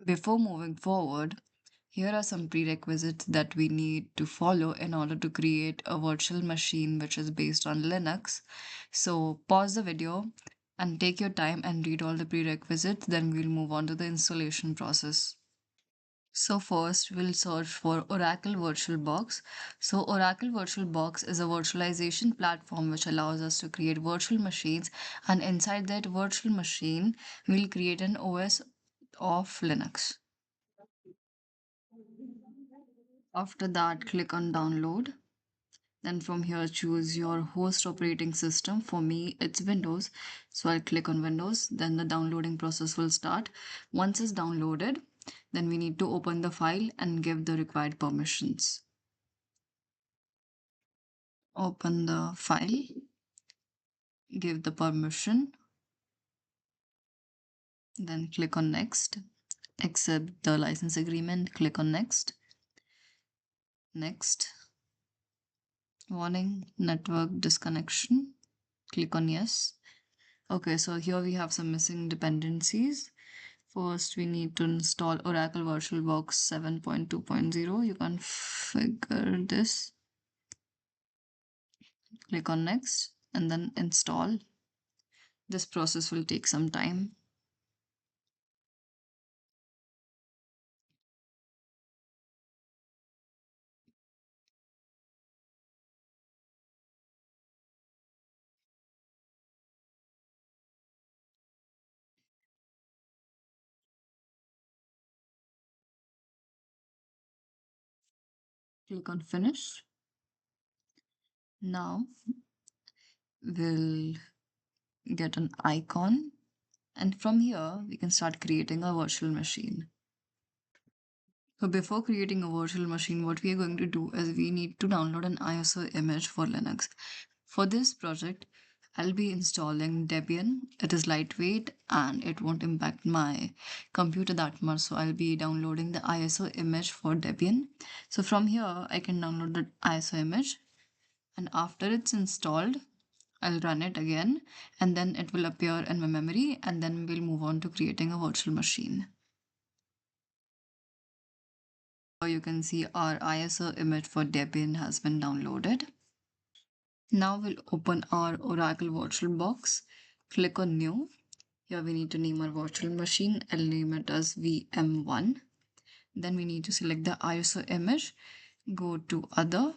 Before moving forward, here are some prerequisites that we need to follow in order to create a virtual machine which is based on Linux. So pause the video and take your time and read all the prerequisites, then we'll move on to the installation process. So first we'll search for Oracle VirtualBox. So Oracle VirtualBox is a virtualization platform which allows us to create virtual machines, and inside that virtual machine we'll create an OS of Linux. After that, click on download. Then from here, choose your host operating system. For me, it's Windows. So I'll click on Windows. Then the downloading process will start. Once it's downloaded, then we need to open the file and give the required permissions. Open the file, give the permission, then click on next. Accept the license agreement, click on next. Next. Warning, network disconnection. Click on yes. Okay, so here we have some missing dependencies. First, we need to install Oracle VirtualBox 7.2.0. You can figure this. Click on next and then install. This process will take some time. Click on finish. Now we'll get an icon, and from here we can start creating a virtual machine. So before creating a virtual machine, what we are going to do is we need to download an ISO image for Linux. For this project, I'll be installing Debian. It is lightweight and it won't impact my computer that much. So I'll be downloading the ISO image for Debian. So from here, I can download the ISO image, and after it's installed, I'll run it again, and then it will appear in my memory, and then we'll move on to creating a virtual machine. You can see our ISO image for Debian has been downloaded. Now we'll open our Oracle VirtualBox. Click on New. Here we need to name our virtual machine. I'll name it as VM1. Then we need to select the ISO image. Go to Other.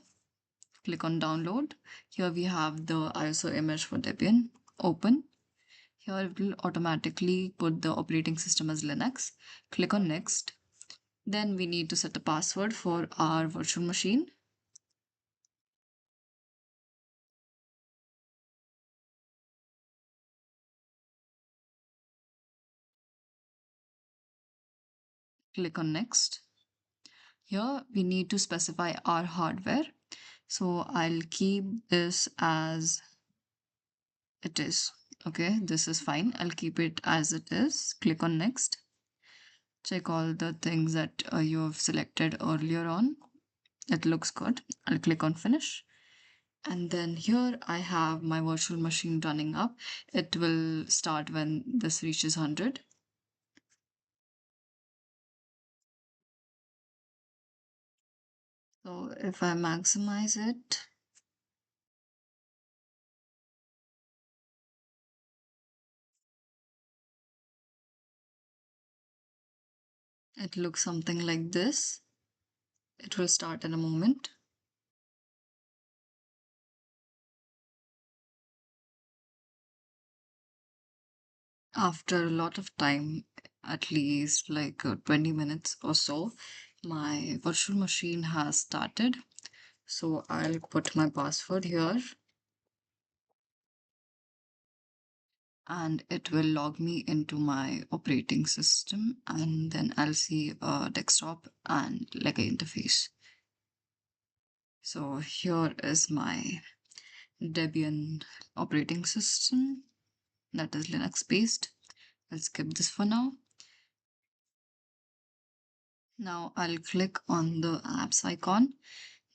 Click on Download. Here we have the ISO image for Debian. Open. Here it will automatically put the operating system as Linux. Click on Next. Then we need to set a password for our virtual machine. Click on Next. Here we need to specify our hardware. So I'll keep this as it is. Okay, this is fine. I'll keep it as it is. Click on Next. Check all the things that you have selected earlier on. It looks good. I'll click on Finish. And then here I have my virtual machine running up. It will start when this reaches 100. So if I maximize it, it looks something like this. It will start in a moment. After a lot of time, at least like 20 minutes or so, my virtual machine has started. So I'll put my password here and it will log me into my operating system, and then I'll see a desktop and like an interface. So here is my Debian operating system that is Linux based. I'll skip this for now. Now I'll click on the apps icon.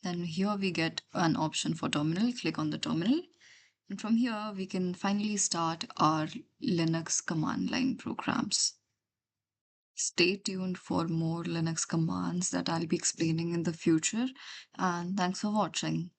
Then here we get an option for terminal. Click on the terminal. And from here we can finally start our Linux command line programs. Stay tuned for more Linux commands that I'll be explaining in the future. And thanks for watching.